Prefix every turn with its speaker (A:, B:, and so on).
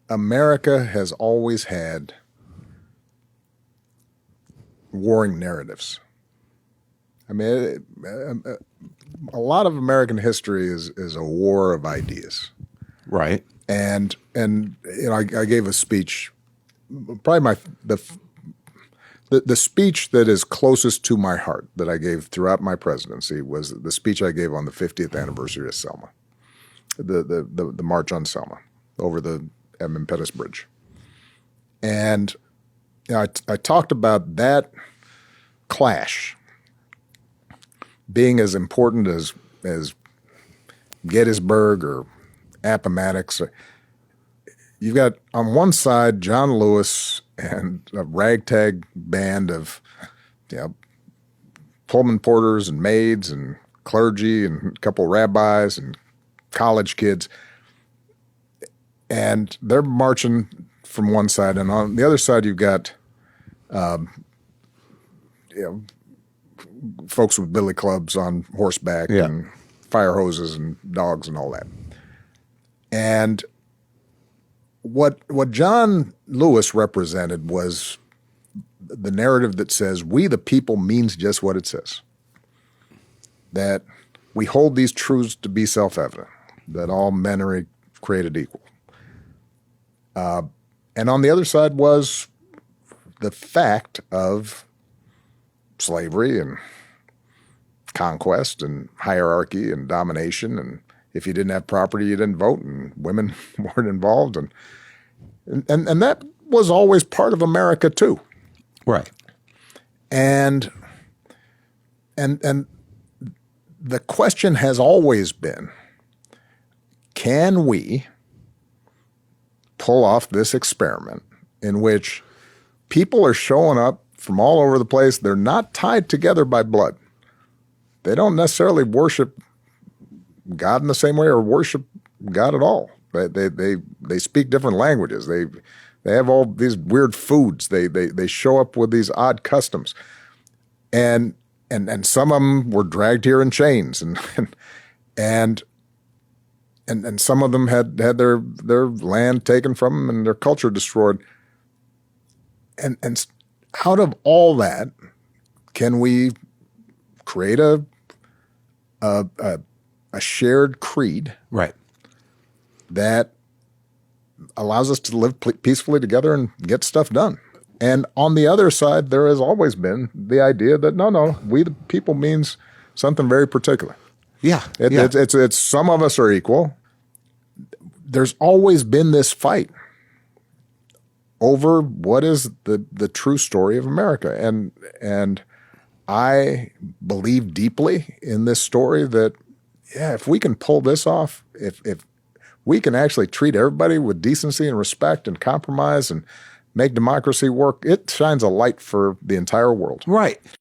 A: America has always had warring narratives. I mean, a lot of American history is a war of ideas.
B: Right.
A: And I gave a speech, probably the speech that is closest to my heart that I gave throughout my presidency was the speech I gave on the 50th anniversary of Selma, the March on Selma over the Edmund Pettus Bridge. And I talked about that clash being as important as Gettysburg or Appomattox. You've got on one side John Lewis and a ragtag band of Pullman porters and maids and clergy and a couple rabbis and college kids. And they're marching from one side. And on the other side, you've got folks with billy clubs on horseback and fire hoses and dogs and all that. And what John Lewis represented was the narrative that says we the people means just what it says. That we hold these truths to be self-evident, that all men are created equal. And on the other side was the fact of slavery and conquest and hierarchy and domination, and if you didn't have property, you didn't vote, and women weren't involved, and that was always part of America too,
B: right?
A: And the question has always been, can we pull off this experiment in which people are showing up from all over the place? They're not tied together by blood. They don't necessarily worship God in the same way or worship God at all. They speak different languages. They have all these weird foods. They show up with these odd customs, and some of them were dragged here in chains, and some of them had their land taken from them and their culture destroyed. And out of all that, can we create a shared creed,
B: right,
A: that allows us to live peacefully together and get stuff done? And on the other side, there has always been the idea that no, we the people means something very particular.
B: Yeah,
A: It's some of us are equal. There's always been this fight over what is the true story of America, and I believe deeply in this story that if we can pull this off, if we can actually treat everybody with decency and respect and compromise and make democracy work, it shines a light for the entire world.
B: Right.